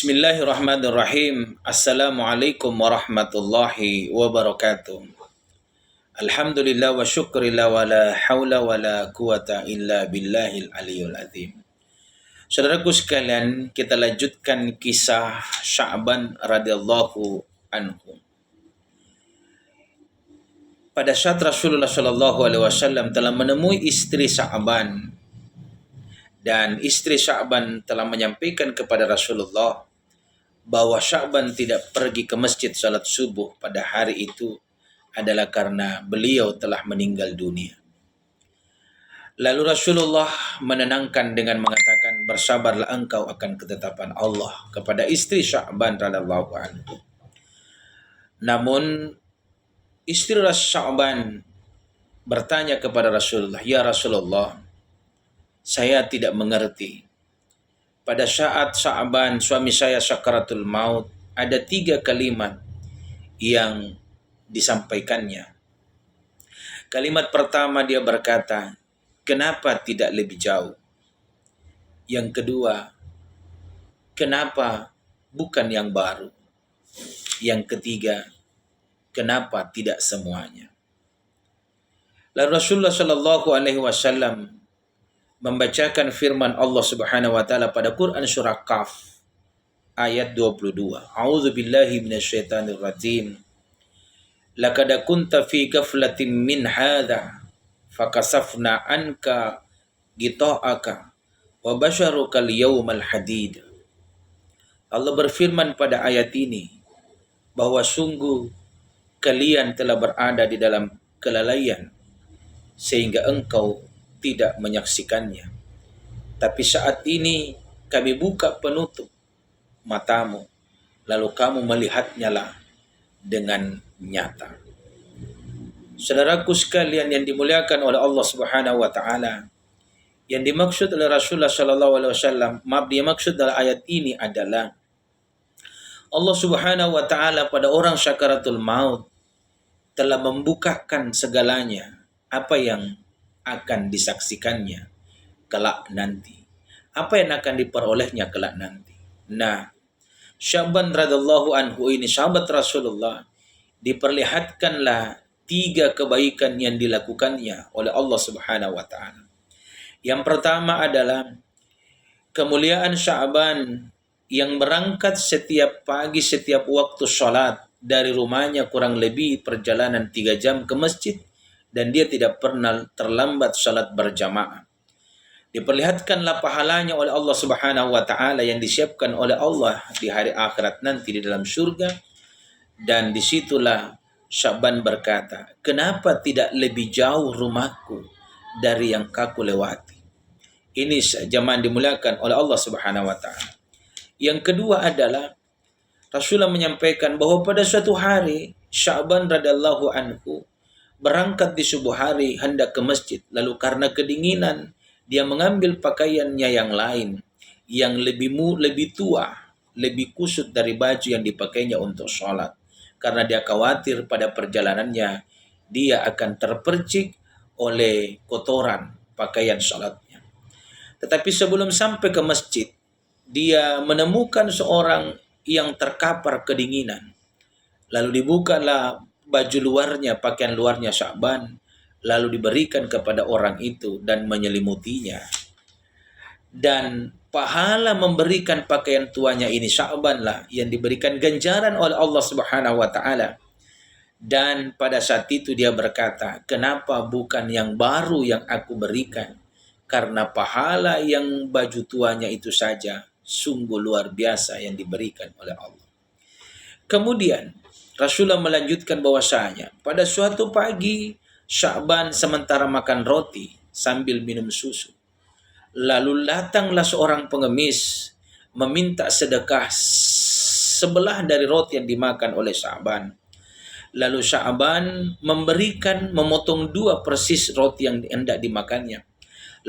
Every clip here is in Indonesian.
Bismillahirrahmanirrahim. Assalamualaikum warahmatullahi wabarakatuh. Alhamdulillah wa syukrillah wa la hawla wa la quwata illa billahil aliyul azim. Saudaraku sekalian, kita lanjutkan kisah Sya'ban radhiyallahu anhu. Pada saat Rasulullah sallallahu alaihi wasallam telah menemui istri Sya'ban, dan istri Sya'ban telah menyampaikan kepada Rasulullah bahwa Sya'ban tidak pergi ke masjid salat subuh pada hari itu adalah karena beliau telah meninggal dunia. Lalu Rasulullah menenangkan dengan mengatakan, bersabarlah engkau akan ketetapan Allah kepada istri Sya'ban radhiyallahu anhu. Namun istri Sya'ban bertanya kepada Rasulullah, "Ya Rasulullah, saya tidak mengerti. Pada saat Sya'ban suami saya sakaratul maut, ada 3 kalimat yang disampaikannya. Kalimat pertama dia berkata, kenapa tidak lebih jauh? Yang kedua, kenapa bukan yang baru? Yang ketiga, kenapa tidak semuanya?" Lalu Rasulullah Shallallahu Alaihi Wasallam membacakan firman Allah Subhanahu wa taala pada Quran surah Qaf ayat 22. A'udzu billahi minasyaitonir rajim. Laqad kunta fi ghaflatin min hadza fakasafna anka ghita'aka wa basharukal yawmal hadid. Allah berfirman pada ayat ini bahwa sungguh kalian telah berada di dalam kelalaian sehingga engkau tidak menyaksikannya. Tapi saat ini kami buka penutup matamu, lalu kamu melihatnya lah dengan nyata. Saudaraku sekalian yang dimuliakan oleh Allah Subhanahu wa taala, yang dimaksud oleh Rasulullah sallallahu alaihi wasallam, dimaksud dalam ayat ini adalah Allah Subhanahu wa taala pada orang sakaratul maut telah membukakan segalanya, apa yang akan disaksikannya kelak nanti, apa yang akan diperolehnya kelak nanti. Nah, Sya'ban radhiyallahu anhu ini sahabat Rasulullah diperlihatkanlah 3 kebaikan yang dilakukannya oleh Allah Subhanahu wa taala. Yang pertama adalah kemuliaan Sya'ban yang berangkat setiap pagi, setiap waktu sholat dari rumahnya kurang lebih perjalanan 3 jam ke masjid, dan dia tidak pernah terlambat salat berjamaah. Diperlihatkanlah pahalanya oleh Allah Subhanahu wa taala yang disiapkan oleh Allah di hari akhirat nanti di dalam surga. Dan disitulah Sya'ban berkata, kenapa tidak lebih jauh rumahku dari yang aku lewati? Ini jamaah dimuliakan oleh Allah Subhanahu wa taala. Yang kedua adalah Rasulullah menyampaikan bahwa pada suatu hari Sya'ban radhiyallahu anhu berangkat di subuh hari hendak ke masjid, lalu karena kedinginan dia mengambil pakaiannya yang lain yang lebih tua, lebih kusut dari baju yang dipakainya untuk sholat, karena dia khawatir pada perjalanannya dia akan terpercik oleh kotoran pakaian sholatnya. Tetapi sebelum sampai ke masjid, dia menemukan seorang yang terkapar kedinginan. Lalu dibukalah baju luarnya, pakaian luarnya Sya'ban, lalu diberikan kepada orang itu dan menyelimutinya. Dan pahala memberikan pakaian tuanya ini Sya'ban lah yang diberikan ganjaran oleh Allah Subhanahu wa taala. Dan pada saat itu dia berkata, kenapa bukan yang baru yang aku berikan? Karena pahala yang baju tuanya itu saja sungguh luar biasa yang diberikan oleh Allah. Kemudian Rasulullah melanjutkan bahwasanya pada suatu pagi Sya'ban sementara makan roti sambil minum susu, lalu datanglah seorang pengemis meminta sedekah sebelah dari roti yang dimakan oleh Sya'ban. Lalu Sya'ban memotong 2 persis roti yang hendak dimakannya,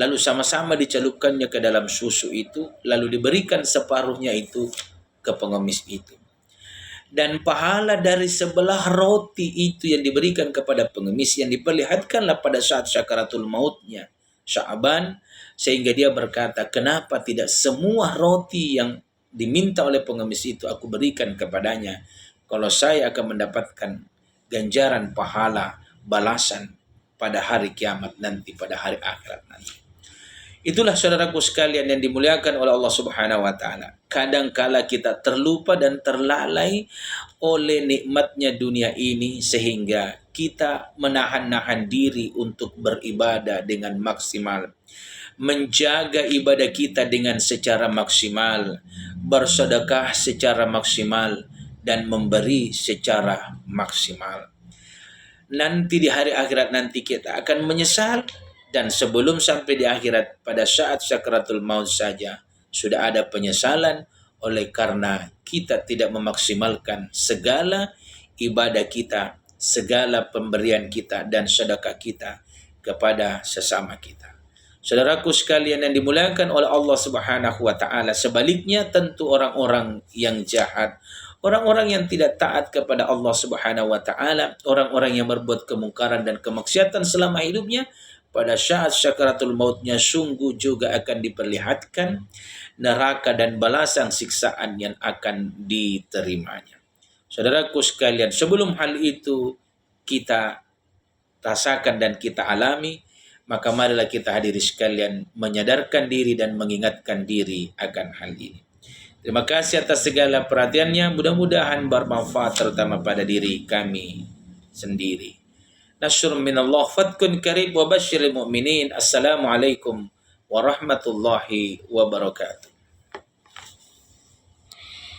lalu sama-sama dicelupkannya ke dalam susu itu, lalu diberikan separuhnya itu ke pengemis itu. Dan pahala dari sebelah roti itu yang diberikan kepada pengemis yang diperlihatkanlah pada saat sakaratul mautnya Sya'ban, sehingga dia berkata, kenapa tidak semua roti yang diminta oleh pengemis itu aku berikan kepadanya, kalau saya akan mendapatkan ganjaran pahala balasan pada hari kiamat nanti, pada hari akhirat nanti. Itulah saudaraku sekalian yang dimuliakan oleh Allah Subhanahu wa taala. Kadangkala kita terlupa dan terlalai oleh nikmatnya dunia ini sehingga kita menahan-nahan diri untuk beribadah dengan maksimal, menjaga ibadah kita dengan secara maksimal, bersedekah secara maksimal, dan memberi secara maksimal. Nanti di hari akhirat nanti kita akan menyesal, dan sebelum sampai di akhirat pada saat sakaratul maut saja sudah ada penyesalan oleh karena kita tidak memaksimalkan segala ibadah kita, segala pemberian kita dan sedekah kita kepada sesama kita. Saudaraku sekalian yang dimuliakan oleh Allah Subhanahu wa taala, sebaliknya tentu orang-orang yang jahat, orang-orang yang tidak taat kepada Allah Subhanahu wa taala, orang-orang yang berbuat kemungkaran dan kemaksiatan selama hidupnya, pada saat syakaratul mautnya sungguh juga akan diperlihatkan neraka dan balasan siksaan yang akan diterimanya. Saudaraku sekalian, sebelum hal itu kita rasakan dan kita alami, maka marilah kita hadiri sekalian menyadarkan diri dan mengingatkan diri akan hal ini. Terima kasih atas segala perhatiannya, mudah-mudahan bermanfaat terutama pada diri kami sendiri. Nasrun minallah, fatkun karib wa basyiril mu'minin. Assalamualaikum warahmatullahi wabarakatuh.